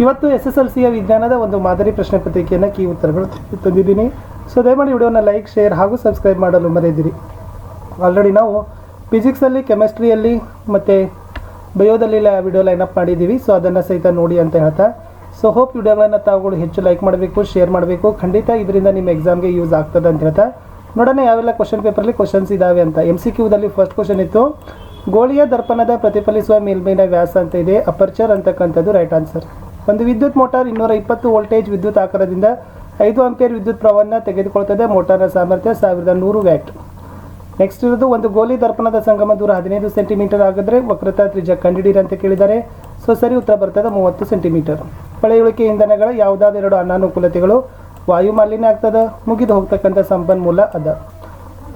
ಇವತ್ತು SSLCಯ ವಿಜ್ಞಾನದ ಒಂದು ಮಾದರಿ ಪ್ರಶ್ನೆ ಪತ್ರಿಕೆಯನ್ನು ಕೀ ಉತ್ತರಗಳು ತಂದಿದ್ದೀನಿ. ಸೊ ದಯಮಾಡಿ ವಿಡಿಯೋನ ಲೈಕ್, ಶೇರ್ ಹಾಗೂ ಸಬ್ಸ್ಕ್ರೈಬ್ ಮಾಡಲು ಮರೆಯದಿರಿ. ಆಲ್ರೆಡಿ ನಾವು ಫಿಸಿಕ್ಸಲ್ಲಿ, ಕೆಮಿಸ್ಟ್ರಿಯಲ್ಲಿ ಮತ್ತು ಬಯೋದಲ್ಲಿ ವಿಡಿಯೋ ಲೈನಪ್ ಮಾಡಿದ್ದೀವಿ. ಸೊ ಅದನ್ನು ಸಹಿತ ನೋಡಿ ಅಂತ ಹೇಳ್ತಾ, ಸೊ ಹೋಪ್ ವಿಡಿಯೋಗಳನ್ನು ತಾವುಗಳು ಹೆಚ್ಚು ಲೈಕ್ ಮಾಡಬೇಕು, ಶೇರ್ ಮಾಡಬೇಕು. ಖಂಡಿತ ಇದರಿಂದ ನಿಮ್ಮ ಎಕ್ಸಾಮ್ಗೆ ಯೂಸ್ ಆಗ್ತದೆ ಅಂತ ಹೇಳ್ತಾ ನೋಡೋಣ ಯಾವೆಲ್ಲ ಕ್ವಶನ್ ಪೇಪರಲ್ಲಿ ಕ್ವಶನ್ಸ್ ಇದ್ದಾವೆ ಅಂತ. MCQದಲ್ಲಿ ಫಸ್ಟ್ ಕ್ವಶನ್ ಇತ್ತು, ಗೋಳಿಯ ದರ್ಪಣದ ಪ್ರತಿಫಲಿಸುವ ಮೇಲ್ಮೈನ ವ್ಯಾಸ ಅಂತ ಇದೆ, ಅಪರ್ಚರ್ ಅಂತಕ್ಕಂಥದ್ದು ರೈಟ್ ಆನ್ಸರ್. ಒಂದು ವಿದ್ಯುತ್ ಮೋಟಾರ್ 220 ವೋಲ್ಟೇಜ್ ವಿದ್ಯುತ್ ಆಕಾರದಿಂದ 5 ಆಂಪಿಯರ್ ವಿದ್ಯುತ್ ಪ್ರವಾಹವನ್ನು ತೆಗೆದುಕೊಳ್ತದೆ. ಮೋಟಾರ್ನ ಸಾಮರ್ಥ್ಯ 1100 ವ್ಯಾಟ್. ನೆಕ್ಸ್ಟ್ ಇರೋದು, ಒಂದು ಗೋಲಿ ದರ್ಪಣದ ಸಂಗಮ ದೂರ 15 ಸೆಂಟಿಮೀಟರ್ ಆಗಿದ್ರೆ ವಕ್ರತಾ ತ್ರಿಜ್ಯ ಕಂಡುಹಿಡಿಯಿರಿ ಅಂತ ಕೇಳಿದ್ದಾರೆ. ಸೊ ಸರಿ ಉತ್ತರ ಬರ್ತದೆ 30 ಸೆಂಟಿಮೀಟರ್. ಪಳೆಯುಳಿಕೆ ಇಂಧನಗಳ ಯಾವುದಾದ 2 ಅನಾನುಕೂಲತೆಗಳು, ವಾಯು ಮಾಲಿನ್ಯ ಆಗ್ತದೆ, ಮುಗಿದು ಹೋಗ್ತಕ್ಕಂಥ ಸಂಪನ್ಮೂಲ ಅದ.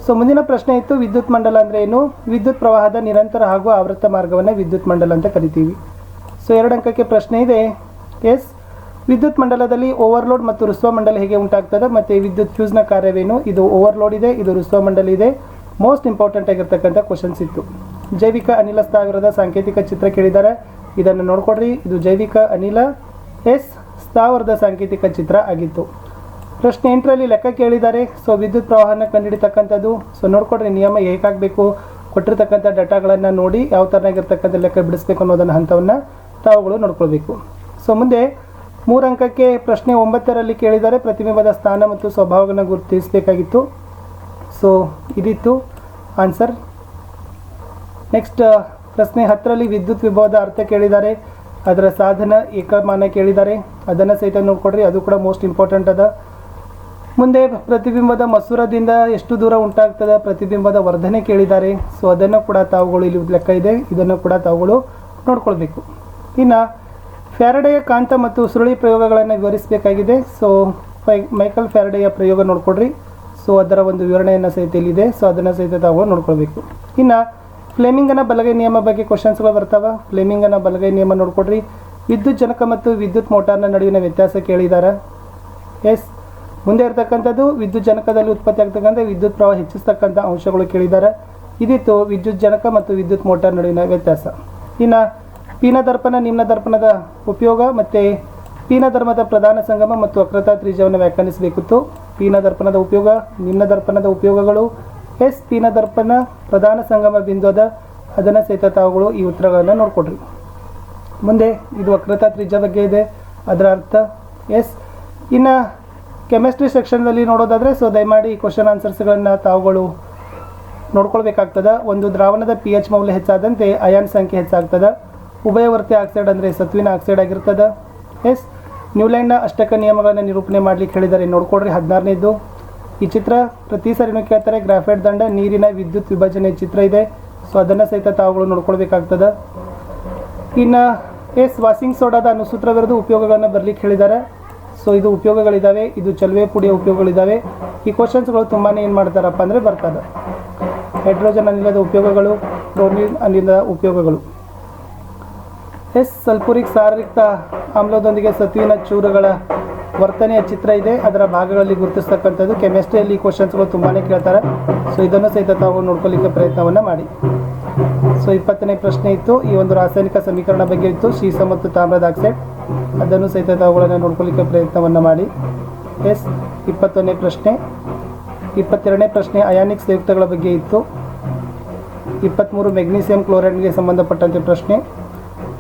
ಸೊ ಮುಂದಿನ ಪ್ರಶ್ನೆ ಇತ್ತು, ವಿದ್ಯುತ್ ಮಂಡಲ ಅಂದರೆ ಏನು? ವಿದ್ಯುತ್ ಪ್ರವಾಹದ ನಿರಂತರ ಹಾಗೂ ಆವೃತ್ತ ಮಾರ್ಗವನ್ನು ವಿದ್ಯುತ್ ಮಂಡಲ ಅಂತ ಕರಿತೀವಿ. ಸೊ 2 ಅಂಕಕ್ಕೆ ಪ್ರಶ್ನೆ ಇದೆ. ಎಸ್, ವಿದ್ಯುತ್ ಮಂಡಲದಲ್ಲಿ ಓವರ್ಲೋಡ್ ಮತ್ತು ಋಸ್ವ ಮಂಡಲ ಹೇಗೆ ಉಂಟಾಗ್ತದೆ ಮತ್ತು ವಿದ್ಯುತ್ ಫ್ಯೂಸ್ನ ಕಾರ್ಯವೇನು? ಇದು ಓವರ್ಲೋಡ್ ಇದೆ, ಇದು ಋಸ್ವ ಮಂಡಲ ಇದೆ. ಮೋಸ್ಟ್ ಇಂಪಾರ್ಟೆಂಟ್ ಆಗಿರ್ತಕ್ಕಂಥ ಕ್ವಶನ್ಸ್ ಇತ್ತು. ಜೈವಿಕ ಅನಿಲ ಸ್ಥಾವರದ ಸಾಂಕೇತಿಕ ಚಿತ್ರ ಕೇಳಿದ್ದಾರೆ, ಇದನ್ನು ನೋಡ್ಕೊಡ್ರಿ. ಇದು ಜೈವಿಕ ಅನಿಲ ಸ್ಥಾವರದ ಸಾಂಕೇತಿಕ ಚಿತ್ರ ಆಗಿತ್ತು. ಪ್ರಶ್ನೆ 8ರಲ್ಲಿ ಲೆಕ್ಕ ಕೇಳಿದ್ದಾರೆ. ಸೊ ವಿದ್ಯುತ್ ಪ್ರವಾಹನ ಕಂಡುಹಿಡಿತಕ್ಕಂಥದ್ದು. ಸೊ ನೋಡ್ಕೊಡ್ರಿ, ನಿಯಮ ಹೇಗಾಗಬೇಕು, ಕೊಟ್ಟಿರ್ತಕ್ಕಂಥ ಡಾಟಾಗಳನ್ನು ನೋಡಿ ಯಾವ ಥರನಾಗಿರ್ತಕ್ಕಂಥ ಲೆಕ್ಕ ಬಿಡಿಸ್ಬೇಕು ಅನ್ನೋದನ್ನು ಹಂತವನ್ನು ತಾವುಗಳು ನೋಡ್ಕೊಳ್ಬೇಕು. ಸೊ ಮುಂದೆ 3 ಅಂಕಕ್ಕೆ ಪ್ರಶ್ನೆ 9ರಲ್ಲಿ ಕೇಳಿದ್ದಾರೆ, ಪ್ರತಿಬಿಂಬದ ಸ್ಥಾನ ಮತ್ತು ಸ್ವಭಾವವನ್ನು ಗುರುತಿಸಬೇಕಾಗಿತ್ತು. ಸೊ ಇದಿತ್ತು ಆನ್ಸರ್. ನೆಕ್ಸ್ಟ್ ಪ್ರಶ್ನೆ 10ರಲ್ಲಿ ವಿದ್ಯುತ್ ವಿಭವದ ಅರ್ಥ ಕೇಳಿದ್ದಾರೆ, ಅದರ ಸಾಧನ ಏಕಮಾನ ಕೇಳಿದ್ದಾರೆ, ಅದನ್ನು ಸಹಿತ ನೋಡ್ಕೊಡ್ರಿ, ಅದು ಕೂಡ ಮೋಸ್ಟ್ ಇಂಪಾರ್ಟೆಂಟ್ ಅದ. ಮುಂದೆ ಪ್ರತಿಬಿಂಬದ ಮಸೂರದಿಂದ ಎಷ್ಟು ದೂರ ಉಂಟಾಗ್ತದೆ, ಪ್ರತಿಬಿಂಬದ ವರ್ಧನೆ ಕೇಳಿದ್ದಾರೆ. ಸೊ ಅದನ್ನು ಕೂಡ ತಾವುಗಳು, ಇಲ್ಲಿ ಲೆಕ್ಕ ಇದೆ, ಇದನ್ನು ಕೂಡ ತಾವುಗಳು ನೋಡ್ಕೊಳ್ಬೇಕು. ಇನ್ನು ಫ್ಯಾರಡೆಯ ಕಾಂತ ಮತ್ತು ಸುರುಳಿ ಪ್ರಯೋಗಗಳನ್ನು ವಿವರಿಸಬೇಕಾಗಿದೆ. ಸೊ ಮೈಕಲ್ ಫ್ಯಾರಡೆಯ ಪ್ರಯೋಗ ನೋಡ್ಕೊಡ್ರಿ. ಸೊ ಅದರ ಒಂದು ವಿವರಣೆಯನ್ನು ಸಹಿತ ಇಲ್ಲಿದೆ. ಸೊ ಅದನ್ನು ಸಹಿತ ತಾವು ನೋಡ್ಕೊಳ್ಬೇಕು. ಇನ್ನು ಫ್ಲೆಮಿಂಗನ ಬಲಗೈ ನಿಯಮ ಬಗ್ಗೆ ಕ್ವಶನ್ಸ್ಗಳು ಬರ್ತಾವೆ. ಫ್ಲೆಮಿಂಗನ ಬಲಗೈ ನಿಯಮ ನೋಡ್ಕೊಡ್ರಿ. ವಿದ್ಯುತ್ ಜನಕ ಮತ್ತು ವಿದ್ಯುತ್ ಮೋಟಾರ್ನ ನಡುವಿನ ವ್ಯತ್ಯಾಸ ಕೇಳಿದ್ದಾರೆ. ಎಸ್, ಮುಂದೆ ಇರ್ತಕ್ಕಂಥದ್ದು ವಿದ್ಯುತ್ ಜನಕದಲ್ಲಿ ಉತ್ಪತ್ತಿ ಆಗ್ತಕ್ಕಂಥ ವಿದ್ಯುತ್ ಪ್ರವಾಹ ಹೆಚ್ಚಿಸ್ತಕ್ಕಂಥ ಅಂಶಗಳು ಕೇಳಿದ್ದಾರೆ. ಇದಿತ್ತು ವಿದ್ಯುತ್ ಜನಕ ಮತ್ತು ವಿದ್ಯುತ್ ಮೋಟಾರ್ ನಡುವಿನ ವ್ಯತ್ಯಾಸ. ಇನ್ನು ಪೀನ ದರ್ಪಣ, ನಿಮ್ನ ದರ್ಪಣದ ಉಪಯೋಗ ಮತ್ತು ಪೀನ ಧರ್ಮದ ಪ್ರಧಾನ ಸಂಗಮ ಮತ್ತು ವಕ್ರತಾ ತ್ರಿಜ್ಯವನ್ನು ವ್ಯಾಖ್ಯಾನಿಸಬೇಕಿತ್ತು. ಪೀನ ದರ್ಪಣದ ಉಪಯೋಗ, ನಿಮ್ನ ದರ್ಪಣದ ಉಪಯೋಗಗಳು. ಎಸ್, ಪೀನ ದರ್ಪಣ ಪ್ರಧಾನ ಸಂಗಮ ಬಿಂದು ಅದ, ಅದನ್ನು ಸಹಿತ ತಾವುಗಳು ಈ ಉತ್ತರಗಳನ್ನು ನೋಡ್ಕೊಡ್ರಿ. ಮುಂದೆ ಇದು ವಕ್ರತಾ ತ್ರಿಜ್ಯ ಬಗ್ಗೆ ಇದೆ, ಅದರ ಅರ್ಥ. ಎಸ್, ಇನ್ನು ಕೆಮಿಸ್ಟ್ರಿ ಸೆಕ್ಷನ್ದಲ್ಲಿ ನೋಡೋದಾದರೆ, ಸೊ ದಯಮಾಡಿ ಈ ಕ್ವಶನ್ ಆನ್ಸರ್ಸ್ಗಳನ್ನು ತಾವುಗಳು ನೋಡ್ಕೊಳ್ಬೇಕಾಗ್ತದೆ. ಒಂದು ದ್ರಾವಣದ pH ಮೌಲ್ಯ ಹೆಚ್ಚಾದಂತೆ ಅಯಾನ್ ಸಂಖ್ಯೆ ಹೆಚ್ಚಾಗ್ತದೆ. ಉಭಯವರ್ತಿ ಆಕ್ಸೈಡ್ ಅಂದರೆ ಸತ್ವಿನ ಆಕ್ಸೈಡ್ ಆಗಿರ್ತದೆ. ಎಸ್, ನ್ಯೂಲ್ಯಾಂಡ್ನ ಅಷ್ಟಕ ನಿಯಮಗಳನ್ನು ನಿರೂಪಣೆ ಮಾಡಲಿಕ್ಕೆ ಹೇಳಿದ್ದಾರೆ, ನೋಡ್ಕೊಡ್ರಿ 16ನೇದು. ಈ ಚಿತ್ರ ಪ್ರತಿ ಸರಿನೂ ಕೇಳ್ತಾರೆ. ಗ್ರಾಫೈಟ್ ದಂಡ, ನೀರಿನ ವಿದ್ಯುತ್ ವಿಭಜನೆ ಚಿತ್ರ ಇದೆ. ಸೊ ಅದನ್ನು ಸಹಿತ ತಾವುಗಳು ನೋಡ್ಕೊಳ್ಬೇಕಾಗ್ತದೆ. ಇನ್ನು ಎಸ್, ವಾಷಿಂಗ್ ಸೋಡಾದ ಅನುಸೂತ್ರವಿರೋದು ಉಪಯೋಗಗಳನ್ನು ಬರಲಿಕ್ಕೆ ಹೇಳಿದ್ದಾರೆ. ಸೊ ಇದು ಉಪಯೋಗಗಳಿದ್ದಾವೆ, ಇದು ಚಲುವೆ ಪುಡಿಯ ಉಪಯೋಗಗಳಿದ್ದಾವೆ. ಈ ಕ್ವಶನ್ಸ್ಗಳು ತುಂಬಾ ಏನು ಮಾಡ್ತಾರಪ್ಪ ಅಂದರೆ ಬರ್ತದೆ. ಹೈಡ್ರೋಜನ್ ಅನಿಲದ ಉಪಯೋಗಗಳು, ಬ್ರೋಮಿನ್ ಅನಿಲದ ಉಪಯೋಗಗಳು. ಎಸ್, ಸಲ್ಫೂರಿಕ್ ಸಾರಯುಕ್ತ ಆಮ್ಲದೊಂದಿಗೆ ಸತುವಿನ ಚೂರುಗಳ ವರ್ತನೆಯ ಚಿತ್ರ ಇದೆ, ಅದರ ಭಾಗಗಳಲ್ಲಿ ಗುರುತಿಸ್ತಕ್ಕಂಥದ್ದು. ಕೆಮಿಸ್ಟ್ರಿಯಲ್ಲಿ ಈ ಕ್ವಶನ್ಸ್ಗಳು ತುಂಬಾ ಕೇಳ್ತಾರೆ. ಸೊ ಇದನ್ನು ಸಹಿತ ತಾವು ನೋಡ್ಕೊಳ್ಳಿಕ್ಕೆ ಪ್ರಯತ್ನವನ್ನು ಮಾಡಿ. ಸೊ 20ನೇ ಪ್ರಶ್ನೆ ಇತ್ತು, ಈ ಒಂದು ರಾಸಾಯನಿಕ ಸಮೀಕರಣ ಬಗ್ಗೆ ಇತ್ತು, ಸೀಸ ಮತ್ತು ತಾಮ್ರದ ಆಕ್ಸೈಡ್, ಅದನ್ನು ಸಹಿತ ತಾವುಗಳನ್ನು ನೋಡ್ಕೊಳ್ಳಿಕ್ಕೆ ಪ್ರಯತ್ನವನ್ನು ಮಾಡಿ. ಎಸ್, 21ನೇ ಪ್ರಶ್ನೆ. 22ನೇ ಪ್ರಶ್ನೆ ಅಯಾನಿಕ್ ಸಂಯುಕ್ತಗಳ ಬಗ್ಗೆ ಇತ್ತು. 23 ಮೆಗ್ನೀಸಿಯಂ ಕ್ಲೋರೈಡ್ಗೆ ಸಂಬಂಧಪಟ್ಟಂತೆ ಪ್ರಶ್ನೆ.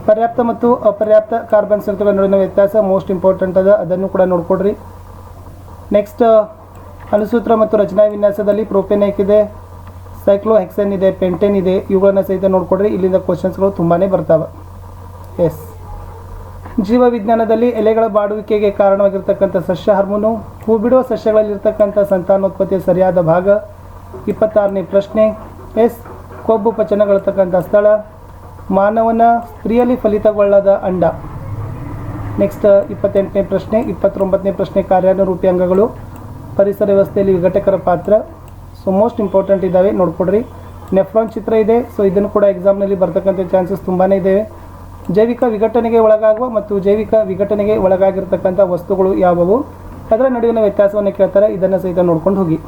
ಪರ್ಯಾಪ್ತ ಮತ್ತು ಅಪರ್ಯಾಪ್ತ ಕಾರ್ಬನ್ ಸಂಯುಕ್ತಗಳ ನಡುವಿನ ವ್ಯತ್ಯಾಸ ಮೋಸ್ಟ್ ಇಂಪಾರ್ಟೆಂಟ್ ಅದ, ಅದನ್ನು ಕೂಡ ನೋಡ್ಕೊಡ್ರಿ. ನೆಕ್ಸ್ಟ್ ಅನುಸೂತ್ರ ಮತ್ತು ರಚನಾ ವಿನ್ಯಾಸದಲ್ಲಿ ಪ್ರೋಪೆನೇಕ್ ಇದೆ, ಸೈಕ್ಲೋಹೆಕ್ಸೇನ್ ಇದೆ, ಪೆಂಟೇನ್ ಇದೆ, ಇವುಗಳನ್ನು ಸಹಿತ ನೋಡ್ಕೊಡ್ರಿ. ಇಲ್ಲಿಂದ ಕ್ವಶನ್ಸ್ಗಳು ತುಂಬಾ ಬರ್ತವೆ. ಎಸ್, ಜೀವ ವಿಜ್ಞಾನದಲ್ಲಿ ಎಲೆಗಳ ಬಾಡುವಿಕೆಗೆ ಕಾರಣವಾಗಿರ್ತಕ್ಕಂಥ ಸಸ್ಯ ಹಾರ್ಮೋನು, ಹೂ ಬಿಡುವ ಸಸ್ಯಗಳಲ್ಲಿರ್ತಕ್ಕಂಥ ಸಂತಾನೋತ್ಪತ್ತಿಯ ಸರಿಯಾದ ಭಾಗ. 26ನೇ ಪ್ರಶ್ನೆ. ಎಸ್, ಕೊಬ್ಬು ಪಚನಗೊಳ್ಳತಕ್ಕಂಥ ಸ್ಥಳ, ಮಾನವನ ಸ್ತ್ರೀಯಲ್ಲಿ ಫಲಿತಗೊಳ್ಳದ ಅಂಡ. ನೆಕ್ಸ್ಟ್ 28ನೇ ಪ್ರಶ್ನೆ. 29ನೇ ಪ್ರಶ್ನೆ ಕಾರ್ಯಾನುರೂಪಿ ಅಂಗಗಳು, ಪರಿಸರ ವ್ಯವಸ್ಥೆಯಲ್ಲಿ ವಿಘಟಕರ ಪಾತ್ರ. ಸೊ ಮೋಸ್ಟ್ ಇಂಪಾರ್ಟೆಂಟ್ ಇದ್ದಾವೆ, ನೋಡ್ಕೊಡ್ರಿ. ನೆಫ್ರಾನ್ ಚಿತ್ರ ಇದೆ. ಸೊ ಇದನ್ನು ಕೂಡ ಎಕ್ಸಾಮ್ನಲ್ಲಿ ಬರ್ತಕ್ಕಂಥ ಚಾನ್ಸಸ್ ತುಂಬಾ ಇದ್ದಾವೆ. ಜೈವಿಕ ವಿಘಟನೆಗೆ ಒಳಗಾಗುವ ಮತ್ತು ಜೈವಿಕ ವಿಘಟನೆಗೆ ಒಳಗಾಗಿರ್ತಕ್ಕಂಥ ವಸ್ತುಗಳು ಯಾವುವು, ಅದರ ನಡುವಿನ ವ್ಯತ್ಯಾಸವನ್ನು ಕೇಳ್ತಾರೆ, ಇದನ್ನು ಸಹಿತ ನೋಡ್ಕೊಂಡು ಹೋಗಿ.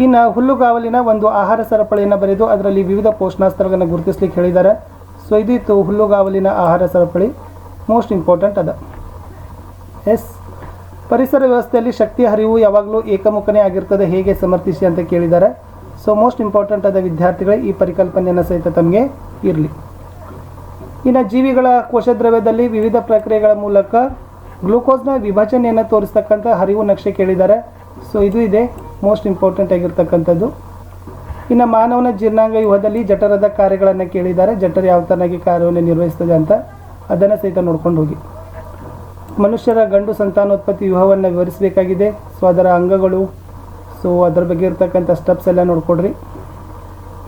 ಇನ್ನು ಹುಲ್ಲುಗಾವಲಿನ ಒಂದು ಆಹಾರ ಸರಪಳಿಯನ್ನು ಬರೆದು ಅದರಲ್ಲಿ ವಿವಿಧ ಪೋಷಣಾಸ್ತರಗಳನ್ನು ಗುರುತಿಸಲಿಕ್ಕೆ ಹೇಳಿದ್ದಾರೆ. ಸೊ ಇದಿತ್ತು ಹುಲ್ಲುಗಾವಲಿನ ಆಹಾರ ಸರಪಳಿ, ಮೋಸ್ಟ್ ಇಂಪಾರ್ಟೆಂಟ್ ಅದ. ಎಸ್, ಪರಿಸರ ವ್ಯವಸ್ಥೆಯಲ್ಲಿ ಶಕ್ತಿಯ ಹರಿವು ಯಾವಾಗಲೂ ಏಕಮುಖನೇ ಆಗಿರ್ತದೆ, ಹೇಗೆ ಸಮರ್ಥಿಸಿ ಅಂತ ಕೇಳಿದ್ದಾರೆ. ಸೊ ಮೋಸ್ಟ್ ಇಂಪಾರ್ಟೆಂಟ್ ಆದ ವಿದ್ಯಾರ್ಥಿಗಳೇ ಈ ಪರಿಕಲ್ಪನೆಯನ್ನು ಸಹಿತ ತಮಗೆ ಇರಲಿ. ಇನ್ನು ಜೀವಿಗಳ ಕೋಶದ್ರವ್ಯದಲ್ಲಿ ವಿವಿಧ ಪ್ರಕ್ರಿಯೆಗಳ ಮೂಲಕ ಗ್ಲೂಕೋಸ್ನ ವಿಭಜನೆಯನ್ನು ತೋರಿಸ್ತಕ್ಕಂಥ ಹರಿವು ನಕ್ಷೆ ಕೇಳಿದ್ದಾರೆ. ಸೊ ಇದು ಇದೆ ಮೋಸ್ಟ್ ಇಂಪಾರ್ಟೆಂಟ್ ಆಗಿರ್ತಕ್ಕಂಥದ್ದು. ಇನ್ನು ಮಾನವನ ಜೀರ್ಣಾಂಗ ವ್ಯೂಹದಲ್ಲಿ ಜಠರದ ಕಾರ್ಯಗಳನ್ನು ಕೇಳಿದ್ದಾರೆ. ಜಠರ ಯಾವ ಥರನಾಗಿ ಕಾರ್ಯವನ್ನು ನಿರ್ವಹಿಸ್ತದೆ ಅಂತ ಅದನ್ನು ಸಹಿತ ನೋಡ್ಕೊಂಡು ಹೋಗಿ. ಮನುಷ್ಯರ ಗಂಡು ಸಂತಾನೋತ್ಪತ್ತಿ ವ್ಯೂಹವನ್ನು ವಿವರಿಸಬೇಕಾಗಿದೆ. ಸೊ ಅದರ ಅಂಗಗಳು, ಸೊ ಅದರ ಬಗ್ಗೆ ಇರ್ತಕ್ಕಂಥ ಸ್ಟೆಪ್ಸ್ ಎಲ್ಲ ನೋಡ್ಕೊಡ್ರಿ.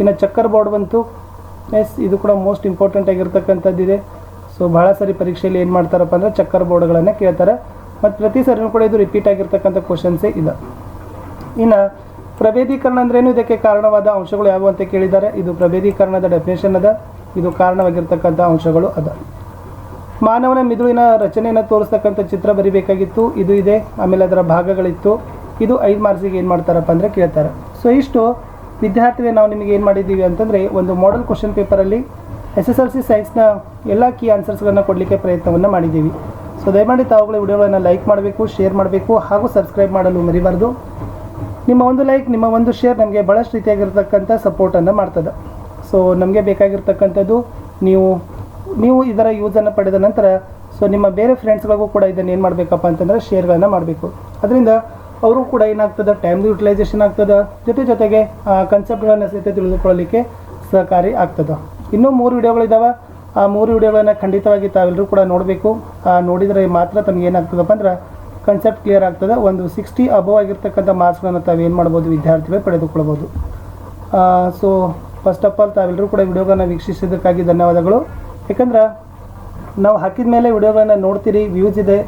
ಇನ್ನು ಚಕ್ಕರ್ ಬೋರ್ಡ್ ಬಂತು. ಎಸ್, ಇದು ಕೂಡ ಮೋಸ್ಟ್ ಇಂಪಾರ್ಟೆಂಟ್ ಆಗಿರ್ತಕ್ಕಂಥದ್ದಿದೆ. ಸೊ ಭಾಳ ಸರಿ ಪರೀಕ್ಷೆಯಲ್ಲಿ ಏನು ಮಾಡ್ತಾರಪ್ಪ ಅಂದರೆ ಚಕ್ಕರ್ ಬೋರ್ಡ್ಗಳನ್ನು ಕೇಳ್ತಾರೆ ಮತ್ತು ಪ್ರತಿ ಸರಿನೂ ಕೂಡ ಇದು ರಿಪೀಟ್ ಆಗಿರ್ತಕ್ಕಂಥ ಕ್ವಶನ್ಸೇ ಇದೆ. ಇನ್ನು ಪ್ರಭೇದೀಕರಣ ಅಂದ್ರೇನು, ಇದಕ್ಕೆ ಕಾರಣವಾದ ಅಂಶಗಳು ಯಾವುವು ಅಂತ ಕೇಳಿದ್ದಾರೆ. ಇದು ಪ್ರಭೇದೀಕರಣದ ಡೆಫಿನೇಷನ್ ಅದ, ಇದು ಕಾರಣವಾಗಿರ್ತಕ್ಕಂಥ ಅಂಶಗಳು ಅದ. ಮಾನವನ ಮಿದುಳಿನ ರಚನೆಯನ್ನು ತೋರಿಸ್ತಕ್ಕಂಥ ಚಿತ್ರ ಬರಿಬೇಕಾಗಿತ್ತು, ಇದು ಇದೆ. ಆಮೇಲೆ ಅದರ ಭಾಗಗಳಿತ್ತು. ಇದು 5 ಮಾರ್ಕ್ಸಿಗೆ ಏನು ಮಾಡ್ತಾರಪ್ಪ ಅಂದರೆ ಕೇಳ್ತಾರೆ. ಸೊ ಇಷ್ಟು ವಿದ್ಯಾರ್ಥಿಗಳೇ ನಾವು ನಿಮಗೆ ಏನು ಮಾಡಿದ್ದೀವಿ ಅಂತಂದರೆ ಒಂದು ಮಾಡೆಲ್ ಕ್ವಶನ್ ಪೇಪರಲ್ಲಿ SSLC ಸೈನ್ಸ್ನ ಎಲ್ಲ ಕೀ ಆನ್ಸರ್ಸ್ಗಳನ್ನು ಕೊಡಲಿಕ್ಕೆ ಪ್ರಯತ್ನವನ್ನು ಮಾಡಿದ್ದೀವಿ. ಸೊ ದಯಮಾಡಿ ತಾವುಗಳ ವಿಡಿಯೋಗಳನ್ನು ಲೈಕ್ ಮಾಡಬೇಕು, ಶೇರ್ ಮಾಡಬೇಕು ಹಾಗೂ ಸಬ್ಸ್ಕ್ರೈಬ್ ಮಾಡಲು ಮರಿಬಾರ್ದು. ನಿಮ್ಮ ಒಂದು ಲೈಕ್, ನಿಮ್ಮ ಒಂದು ಶೇರ್ ನಮಗೆ ಭಾಳಷ್ಟು ರೀತಿಯಾಗಿರ್ತಕ್ಕಂಥ ಸಪೋರ್ಟನ್ನು ಮಾಡ್ತದೆ. ಸೊ ನಮಗೆ ಬೇಕಾಗಿರ್ತಕ್ಕಂಥದ್ದು ನೀವು ಇದರ ಯೂಸನ್ನು ಪಡೆದ ನಂತರ ಸೊ ನಿಮ್ಮ ಬೇರೆ ಫ್ರೆಂಡ್ಸ್ಗಳಿಗೂ ಕೂಡ ಇದನ್ನು ಏನು ಮಾಡಬೇಕಪ್ಪ ಅಂತಂದರೆ ಶೇರ್ಗಳನ್ನು ಮಾಡಬೇಕು. ಅದರಿಂದ ಅವರು ಕೂಡ ಏನಾಗ್ತದೆ, ಟೈಮ್ ಯೂಟಿಲೈಸೇಷನ್ ಆಗ್ತದೆ, ಜೊತೆಗೆ ಕನ್ಸೆಪ್ಟ್ಗಳನ್ನು ಸಹಿತ ತಿಳಿದುಕೊಳ್ಳಲಿಕ್ಕೆ ಸಹಕಾರಿ ಆಗ್ತದೆ. ಇನ್ನೂ 3 ವಿಡಿಯೋಗಳಿದ್ದಾವೆ. ಆ 3 ವಿಡಿಯೋಗಳನ್ನು ಖಂಡಿತವಾಗಿ ತಾವೆಲ್ಲರೂ ಕೂಡ ನೋಡಬೇಕು. ನೋಡಿದರೆ ಮಾತ್ರ ತಮಗೆ ಏನಾಗ್ತದಪ್ಪ ಅಂದ್ರೆ ಕನ್ಸೆಪ್ಟ್ ಕ್ಲಿಯರ್ ಆಗ್ತದೆ. ಒಂದು 60 ಅಬೋವ್ ಆಗಿರ್ತಕ್ಕಂಥ ಮಾರ್ಕ್ಸ್ಗಳನ್ನು ತಾವೇನು ಮಾಡ್ಬೋದು, ವಿದ್ಯಾರ್ಥಿಗಳು ಪಡೆದುಕೊಳ್ಬೋದು. ಸೊ ಫಸ್ಟ್ ಆಫ್ ಆಲ್ ತಾವೆಲ್ಲರೂ ಕೂಡ ವಿಡಿಯೋಗಳನ್ನು ವೀಕ್ಷಿಸಿದ್ದಕ್ಕಾಗಿ ಧನ್ಯವಾದಗಳು. ಯಾಕಂದ್ರೆ ನಾವು ಹಾಕಿದ ಮೇಲೆ ವಿಡಿಯೋಗಳನ್ನು ನೋಡ್ತೀರಿ, ವ್ಯೂಸ್ ಇದೆ.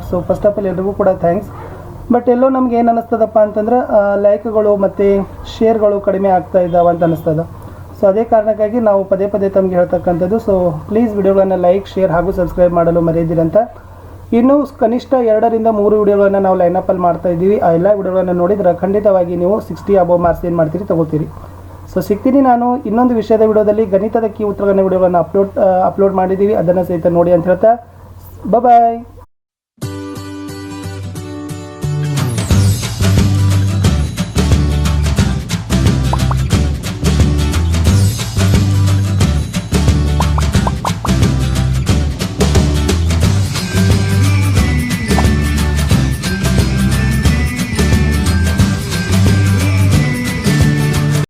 ಸೊ ಫಸ್ಟ್ ಆಫ್ ಆಲ್ ಎಲ್ರಿಗೂ ಕೂಡ ಥ್ಯಾಂಕ್ಸ್. ಬಟ್ ಎಲ್ಲೋ ನಮ್ಗೆ ಏನು ಅನ್ನಿಸ್ತದಪ್ಪ ಅಂತಂದ್ರೆ ಲೈಕ್ಗಳು ಮತ್ತು ಶೇರ್ಗಳು ಕಡಿಮೆ ಆಗ್ತಾ ಇದ್ದಾವೆ ಅಂತ ಅನ್ನಿಸ್ತದೆ. ಸೊ ಅದೇ ಕಾರಣಕ್ಕಾಗಿ ನಾವು ಪದೇ ತಮಗೆ ಹೇಳ್ತಕ್ಕಂಥದ್ದು. ಸೊ ಪ್ಲೀಸ್ ವಿಡಿಯೋಗಳನ್ನು ಲೈಕ್, ಶೇರ್ ಹಾಗೂ ಸಬ್ಸ್ಕ್ರೈಬ್ ಮಾಡಲು ಮರೆಯದಿರಂತ. ಇನ್ನೂ ಕನಿಷ್ಠ 2 ರಿಂದ 3 ವಿಡಿಯೋಗಳನ್ನು ನಾವು ಲೈನಪ್ಪಲ್ಲಿ ಮಾಡ್ತಾ ಇದ್ದೀವಿ. ಆ ಎಲ್ಲ ವಿಡಿಯೋಗಳನ್ನು ನೋಡಿದ್ರೆ ಖಂಡಿತವಾಗಿ ನೀವು 60 ಅಬೋವ್ ಮಾರ್ಕ್ಸ್ ಏನು ಮಾಡ್ತೀರಿ ತಗೋತೀರಿ. ಸೊ ಸಿಗ್ತೀನಿ ನಾನು ಇನ್ನೊಂದು ವಿಷಯದ ವಿಡಿಯೋದಲ್ಲಿ. ಗಣಿತದ ಕೀ ಉತ್ತರಗಳ ವಿಡಿಯೋಗಳನ್ನು ಅಪ್ಲೋಡ್ ಮಾಡಿದ್ದೀವಿ, ಅದನ್ನು ಸಹಿತ ನೋಡಿ ಅಂತ ಹೇಳ್ತಾ ಬಾಯ್.